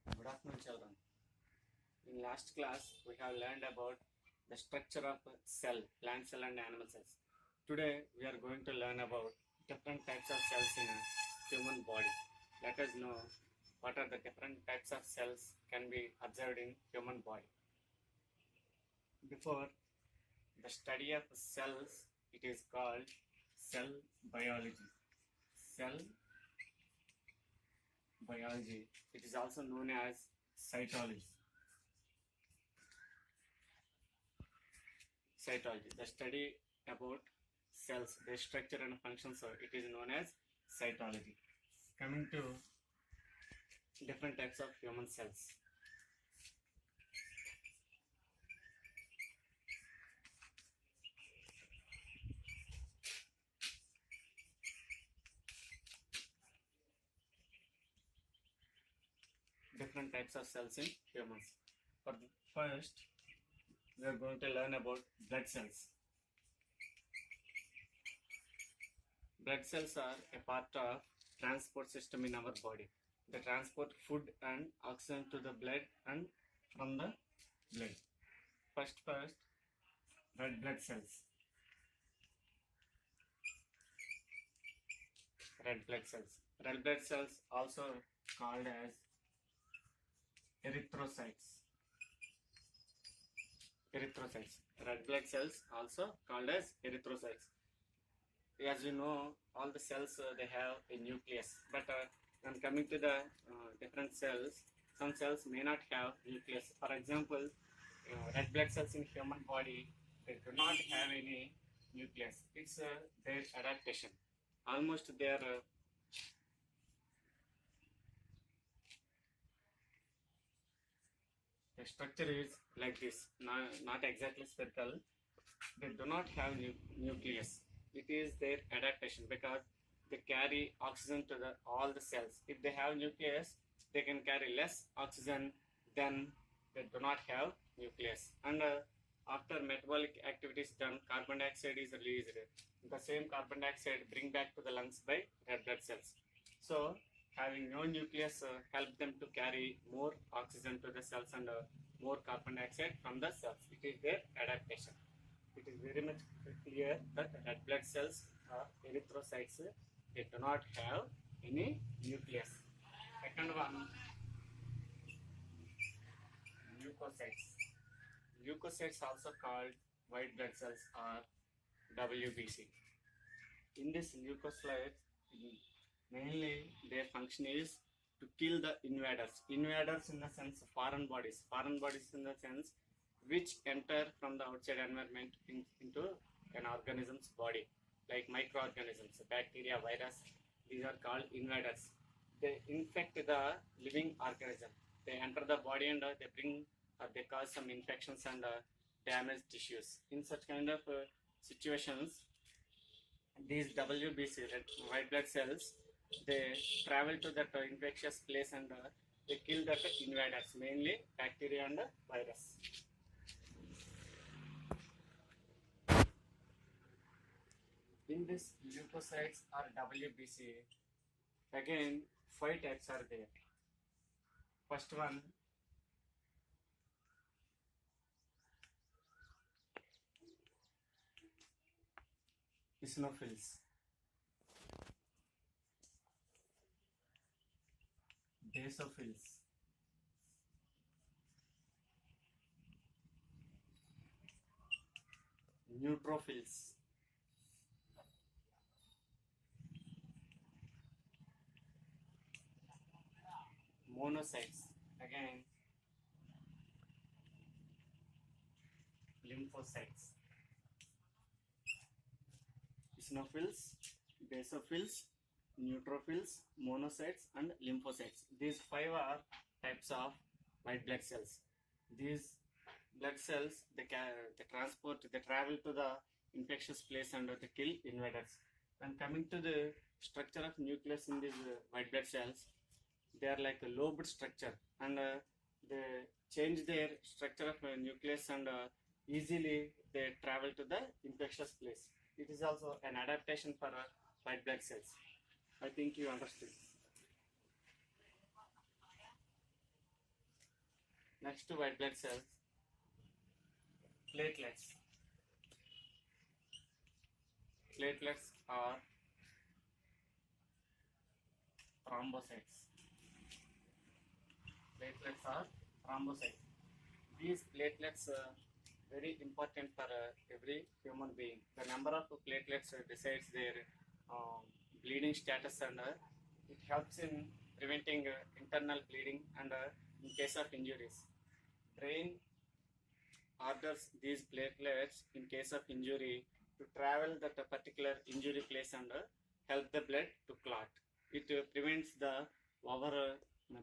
Good afternoon, children. In last class, we have learned about the structure of cell, plant cell and animal cells. Today, we are going to learn about different types of cells in a human body. Let us know what are the different types of cells can be observed in human body. Before the study of cells, it is called cell biology. Cell biology. It is also known as cytology. Cytology, the study about cells, their structure and function, so it is known as cytology. Coming to different types of human cells. Different types of cells in humans. But first, we are going to learn about blood cells. Blood cells are a part of transport system in our body. They transport food and oxygen to the blood and from the blood. First, red blood cells. Red blood cells. Red blood cells also called as erythrocytes. Erythrocytes. Red blood cells also called as erythrocytes. As you know, all the cells they have a nucleus. But when coming to the different cells, some cells may not have nucleus. For example, red blood cells in human body they do not have any nucleus. It's their adaptation. Almost their the structure is like this, not exactly spherical. They do not have nucleus. It is their adaptation because they carry oxygen to all the cells. If they have nucleus, they can carry less oxygen than they do not have nucleus. And after metabolic activities done, carbon dioxide is released. The same carbon dioxide bring back to the lungs by red blood cells. So having no nucleus help them to carry more oxygen to the cells and more carbon dioxide from the cells. It is their adaptation. It is very much clear that red blood cells are erythrocytes. They do not have any nucleus. Second one, leukocytes. Leukocytes also called white blood cells or WBC. In this leukocytes, mainly their function is to kill the invaders. Invaders in the sense foreign bodies. Foreign bodies in the sense which enter from the outside environment into an organism's body, like microorganisms, bacteria, virus. These are called invaders. They infect the living organism. They enter the body and they bring or they cause some infections and damage tissues. In such kind of situations, these WBC, red, white blood cells, they travel to that infectious place and they kill that invaders, mainly bacteria and virus. In this leukocytes or WBC, again 5 types are there. First one, eosinophils, basophils, neutrophils, monocytes, again lymphocytes, eosinophils, basophils, neutrophils, monocytes, and lymphocytes. These 5 are types of white blood cells. These blood cells they travel to the infectious place and they kill invaders. When coming to the structure of nucleus in these white blood cells, they are like a lobed structure and they change their structure of nucleus and easily they travel to the infectious place. It is also an adaptation for white blood cells. I think you understood. Next to white blood cells, platelets. Platelets are thrombocytes. Platelets are thrombocytes. These platelets are very important for every human being. The number of platelets decides their bleeding status, and it helps in preventing internal bleeding and in case of injuries. Brain orders these platelets in case of injury to travel that particular injury place and help the blood to clot. It prevents the over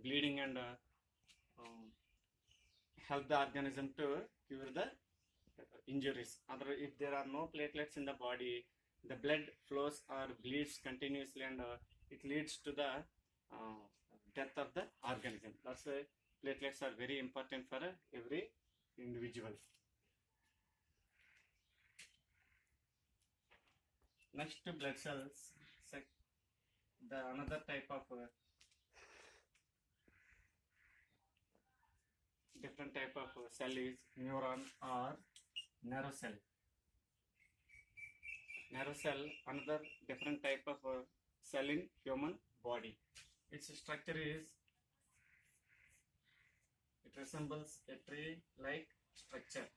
bleeding and um, help the organism to cure the injuries. If there are no platelets in the body, the blood flows or bleeds continuously, and it leads to the death of the organism. That's why platelets are very important for every individual. Next to blood cells, the another type of different type of cell is neuron or nerve cell. Nerve cell, another different type of cell in human body. Its structure is, it resembles a tree-like structure.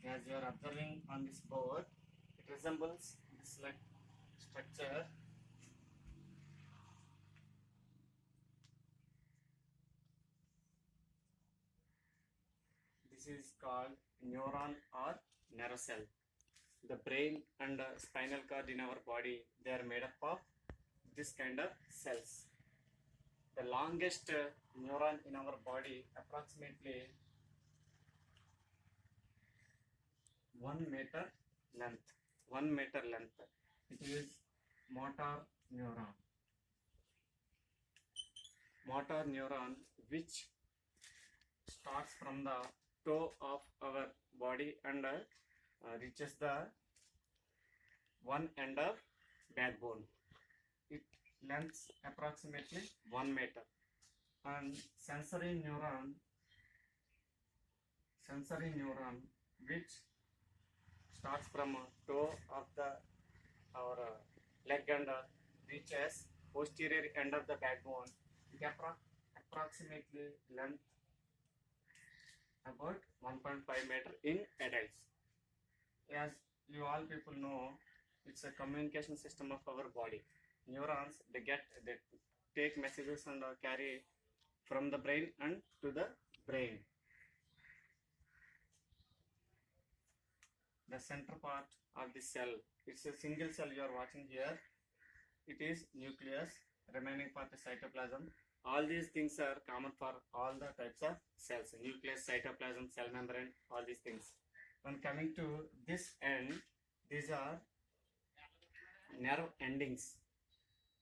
As you are observing on this board, it resembles this like structure. This is called neuron or nerve cell. The brain and spinal cord in our body, they are made up of this kind of cells. The longest neuron in our body, approximately 1 meter length. 1 meter length. It is motor neuron. Motor neuron, which starts from the toe of our body and reaches the one end of backbone. It lengths approximately 1 meter. And sensory neuron, which starts from toe of the our leg and reaches posterior end of the backbone. It approximately length about 1.5 meter in adults. As you all people know, it's a communication system of our body. Neurons, they take messages and carry from the brain and to the brain. The center part of the cell, it's a single cell you are watching here. It is nucleus, remaining part is cytoplasm. All these things are common for all the types of cells: nucleus, cytoplasm, cell membrane, all these things. When coming to this end, these are nerve endings.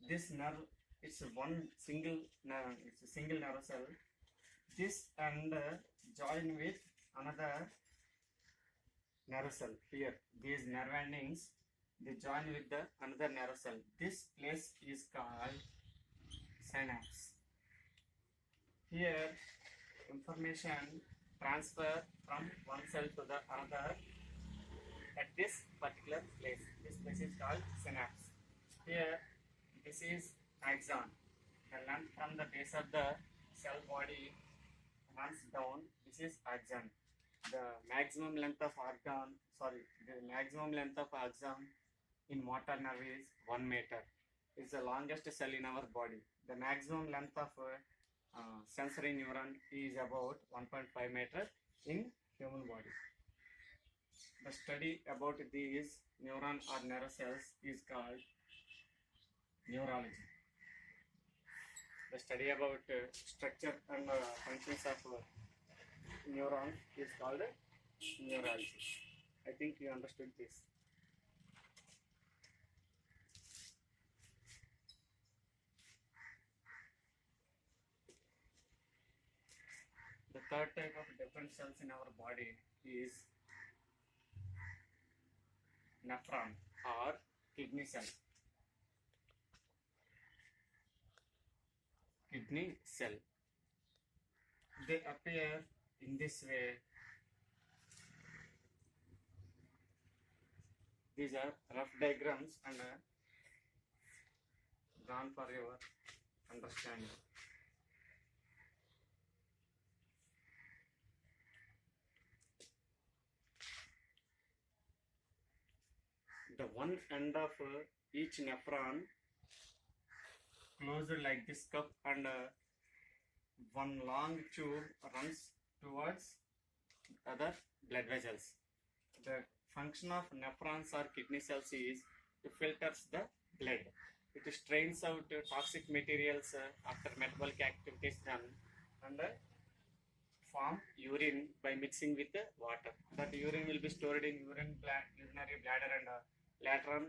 This nerve, it's one single nerve, it's a single nerve cell. This end join with another nerve cell. Here, these nerve endings, they join with the another nerve cell. This place is called synapse. Here, information transfer from one cell to the other at this particular place. This place is called synapse. Here, this is axon. The length from the base of the cell body runs down. This is axon. The maximum length of axon in motor nerve is 1 meter. It's the longest cell in our body. The maximum length of sensory neuron is about 1.5 meter in human body. The study about these neuron or nerve cells is called neurology. The study about structure and functions of neurons is called neurology. I think you understood this. The third type of different cells in our body is nephron or kidney cells. kidney cell. They appear in this way. These are rough diagrams and drawn for your understanding. The one end of each nephron closed like this cup, and one long tube runs towards other blood vessels. The function of nephrons or kidney cells is to filters the blood. It strains out toxic materials after metabolic activities done, and form urine by mixing with water. That urine will be stored in urinary bladder, and later on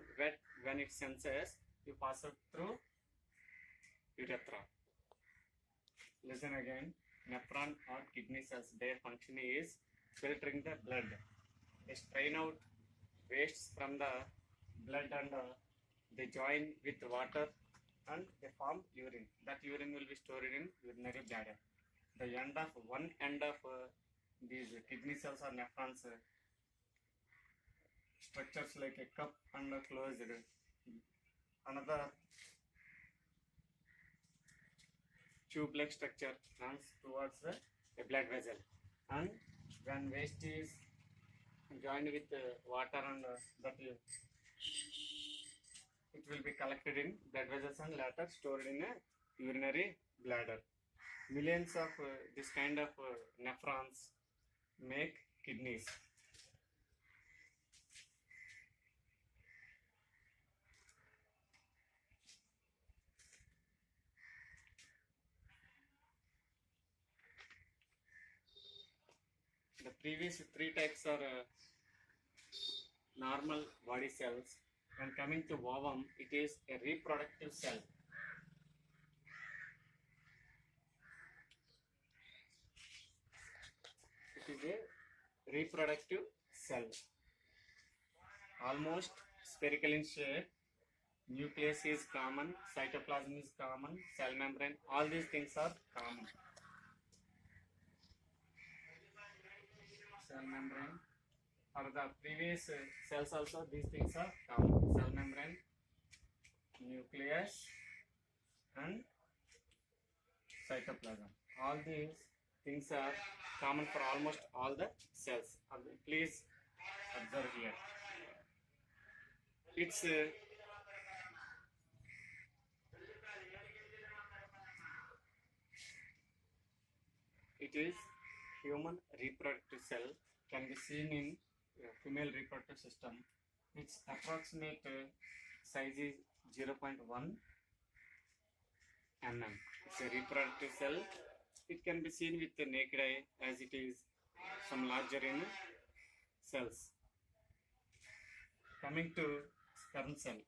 when it senses, you pass it through urethra. Listen again. Nephron or kidney cells, their function is filtering the blood. They strain out wastes from the blood, and they join with water and they form urine. That urine will be stored in urinary bladder. The one end of these kidney cells or nephrons structures like a cup and closed. Another tube-like structure runs towards a blood vessel, and when waste is joined with water, and it will be collected in blood vessels and later stored in a urinary bladder. Millions of this kind of nephrons make kidneys. The previous three types are normal body cells. When coming to ovum, it is a reproductive cell. It is a reproductive cell. Almost spherical in shape. Nucleus is common, cytoplasm is common, cell membrane, all these things are common. Cell membrane. For the previous cells also, these things are common. Cell membrane, nucleus, and cytoplasm. All these things are common for almost all the cells. Please observe here. It's it is human reproductive cell, can be seen in female reproductive system. Its approximate size is 0.1 mm. It's a reproductive cell. It can be seen with the naked eye as it is some larger in cells. Coming to sperm cell.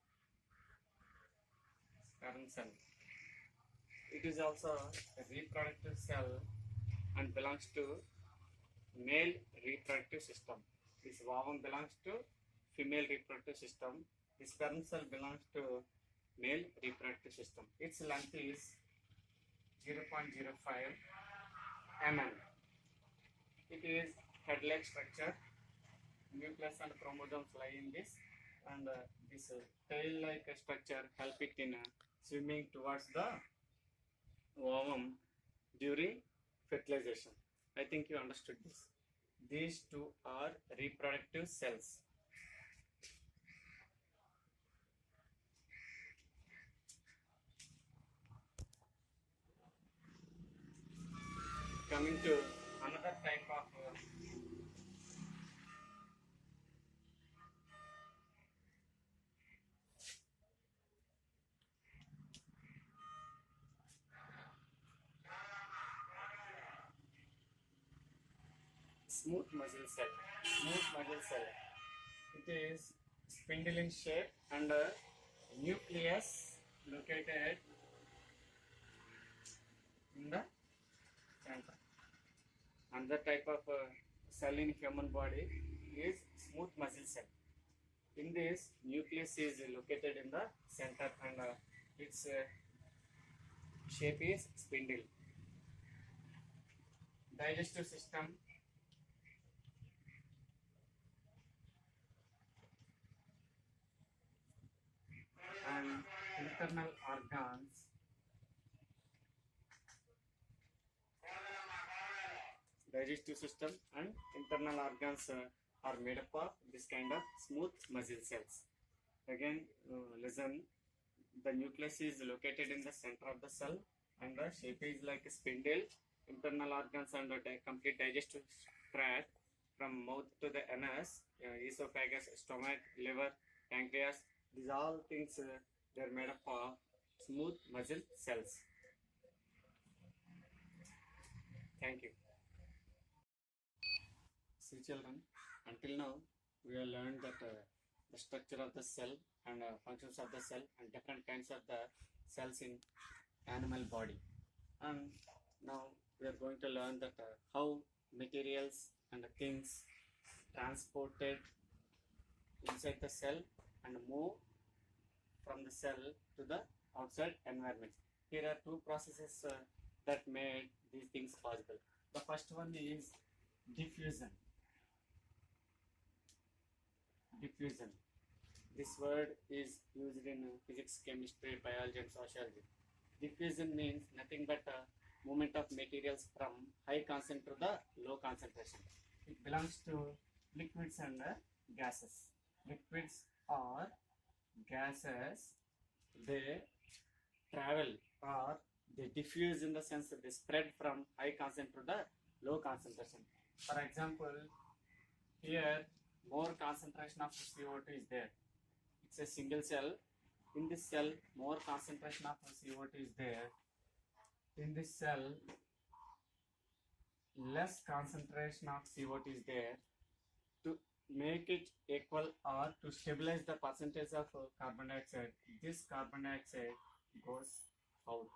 Sperm cell. It is also a reproductive cell and belongs to male reproductive system. This ovum belongs to female reproductive system. The sperm cell belongs to male reproductive system. Its length is 0.05 mm. It is head-like structure. Nucleus and chromosomes lie in this, and this tail-like structure help it in swimming towards the ovum during fertilization. I think you understood this. These two are reproductive cells. Coming to another type of smooth muscle cell. Smooth muscle cell. It is spindle in shape and a nucleus located in the center. Another type of cell in human body is smooth muscle cell. In this, nucleus is located in the center, and its shape is spindle. Digestive system and internal organs. Digestive system and internal organs are made up of this kind of smooth muscle cells. Again, listen. The nucleus is located in the center of the cell, and the shape is like a spindle. Internal organs and the complete digestive tract from mouth to the anus, esophagus, stomach, liver, pancreas. These all things they are made up of smooth muscle cells. Thank you. See children, until now we have learned that the structure of the cell and functions of the cell and different kinds of the cells in animal body. And now we are going to learn that how materials and things transported inside the cell and move from the cell to the outside environment. Here are two processes that made these things possible. The first one is diffusion. Diffusion. This word is used in physics, chemistry, biology, and sociology. Diffusion means nothing but a movement of materials from high concentration to the low concentration. It belongs to liquids and gases. Liquids or gases, they travel or they diffuse in the sense that they spread from high concentration to the low concentration. For example, here more concentration of CO2 is there. It's a single cell. In this cell, more concentration of CO2 is there. In this cell, less concentration of CO2 is there. To make it equal or to stabilize the percentage of carbon dioxide, this carbon dioxide goes out.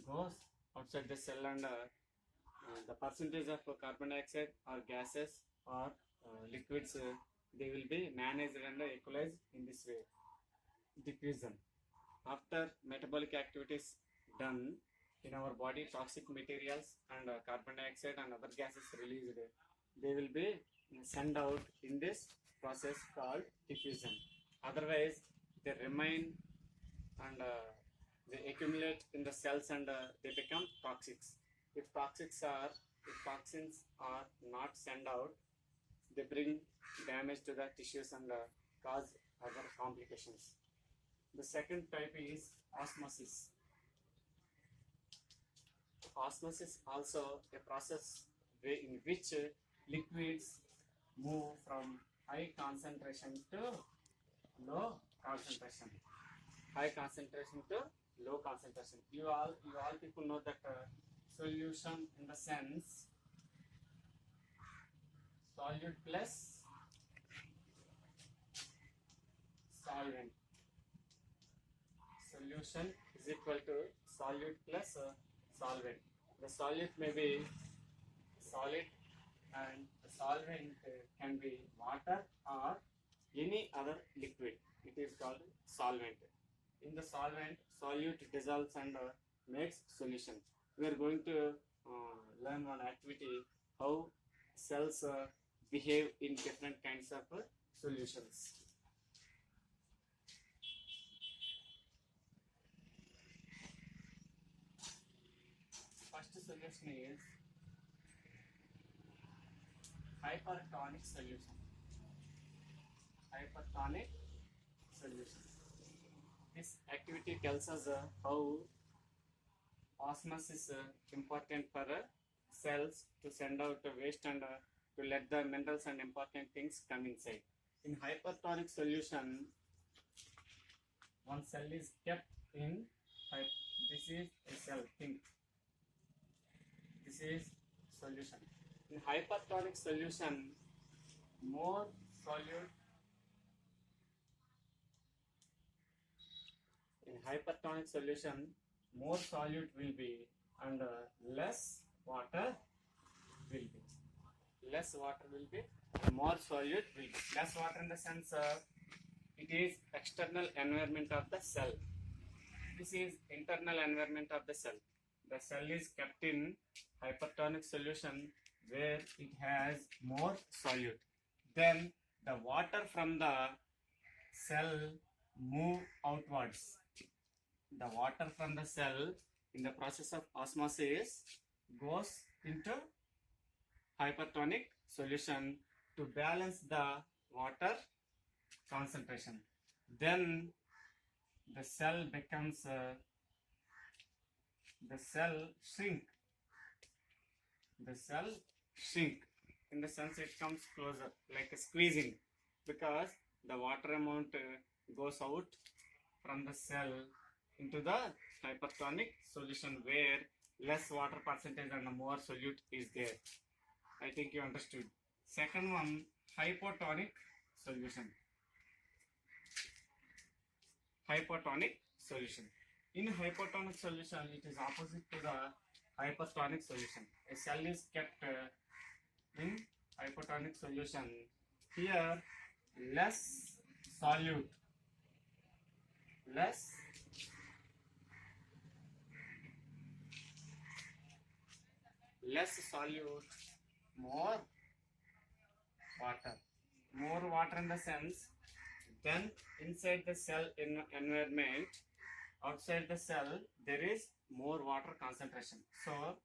Goes outside the cell, and the percentage of carbon dioxide or gases or liquids they will be managed and equalized in this way. Diffusion. After metabolic activities done in our body, toxic materials and carbon dioxide and other gases released, they will be sent out in this process called diffusion. Otherwise, they remain and they accumulate in the cells and they become toxics. If toxins are not sent out, they bring damage to the tissues and cause other complications. The second type is osmosis. Osmosis also a process in which liquids move from high concentration to low concentration. High concentration to low concentration. You all people know that solution in the sense solute plus solvent. Solution is equal to solute plus solvent. The solute may be solid and the solvent can be water or any other liquid. It is called solvent. In the solvent, solute dissolves and makes solution. We are going to learn one activity how cells behave in different kinds of solutions. First solution is hypertonic solution. Hypertonic solution. This activity tells us how osmosis is important for cells to send out waste and to let the minerals and important things come inside. In hypertonic solution, one cell is kept in this is a cell. Think. This is solution. In hypertonic solution, more solute. In hypertonic solution, more solute will be and less water will be. Less water will be, more solute will be. Less water in the sense it is external environment of the cell. This is internal environment of the cell. The cell is kept in hypertonic solution where it has more solute. Then the water from the cell move outwards. The water from the cell in the process of osmosis goes into hypertonic solution to balance the water concentration. Then the cell becomes the cell shrink. The cell shrink in the sense it comes closer like a squeezing because the water amount goes out from the cell into the hypertonic solution where less water percentage and more solute is there. I think you understood. Second one, hypotonic solution. Hypotonic solution. In hypotonic solution, it is opposite to the hypertonic solution. A cell is kept in hypotonic solution. Here, less solute, less solute, more water. More water in the sense, then inside the cell environment, outside the cell, there is more water concentration. So,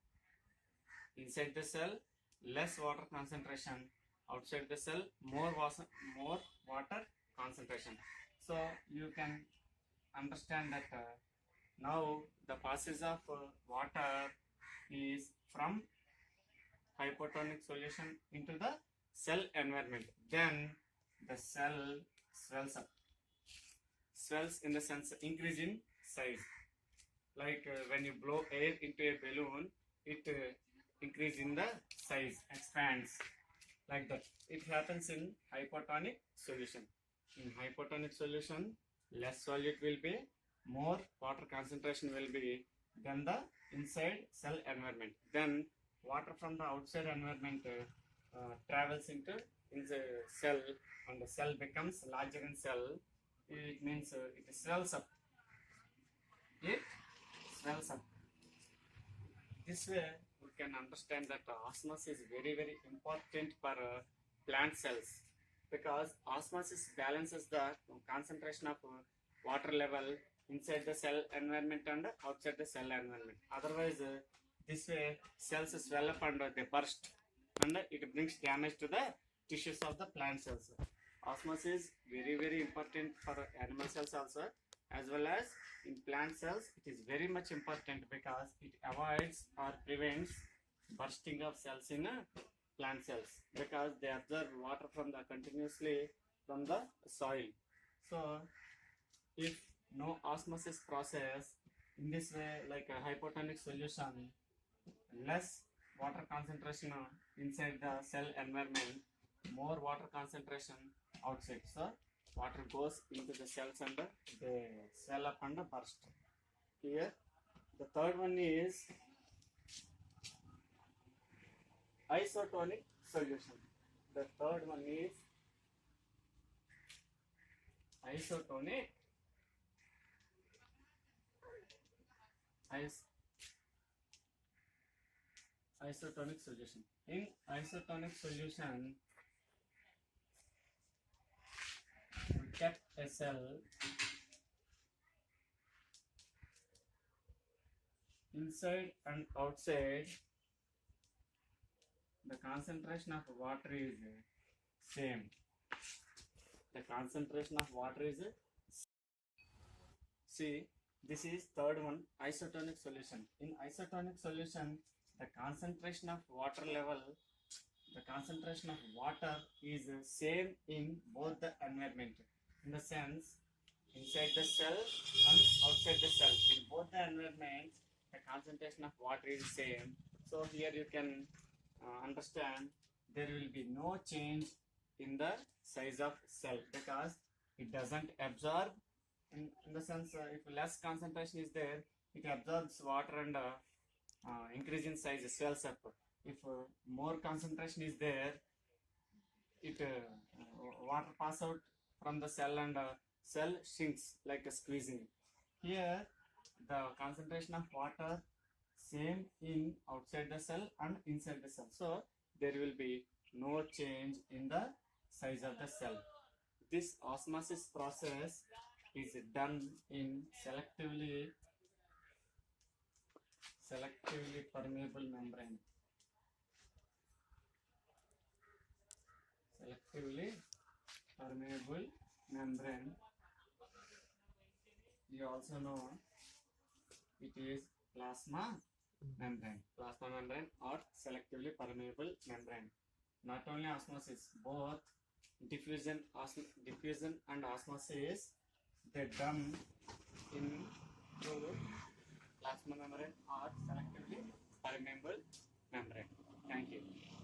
inside the cell, less water concentration. Outside the cell, more water concentration. So, you can understand that now the passage of water is from hypotonic solution into the cell environment. Then the cell swells up. Swells in the sense increase in size. Like when you blow air into a balloon, it increase in the size, expands like that. It happens in hypotonic solution. In hypotonic solution, less solute will be, more water concentration will be than the inside cell environment. Then water from the outside environment travels into the cell, and the cell becomes larger in cell. It means it swells up. It swells up. This way we can understand that osmosis is very important for plant cells, because osmosis balances the concentration of water level inside the cell environment and outside the cell environment. Otherwise, this way cells swell up and they burst, and it brings damage to the tissues of the plant cells. Osmosis is very important for animal cells also, as well as in plant cells. It is very much important because it avoids or prevents bursting of cells in plant cells, because they absorb water from the continuously from the soil. So if no osmosis process in this way, like a hypotonic solution, less water concentration inside the cell environment, more water concentration outside. So water goes into the cells and they swell up and burst. Here the third one is isotonic solution. The third one is isotonic isotonic solution. In isotonic solution, we kept a cell inside and outside. The concentration of water is same. The concentration of water is see, this is third one, isotonic solution. In isotonic solution, the concentration of water level, the concentration of water is same in both the environment. In the sense, inside the cell and outside the cell, in both the environments, the concentration of water is same. So here you can understand there will be no change in the size of cell, because it doesn't absorb. In the sense, if less concentration is there, it absorbs water and increase in size, swells up. If more concentration is there, it water pass out from the cell and cell shrinks like a squeezing. Here the concentration of water same in outside the cell and inside the cell. So there will be no change in the size of the cell. This osmosis process is done in selectively permeable membrane. Selectively permeable membrane. You also know it is plasma membrane. Plasma membrane or selectively permeable membrane. Not only osmosis, both diffusion and osmosis, they done in through plasma membrane or selectively permeable membrane. Thank you.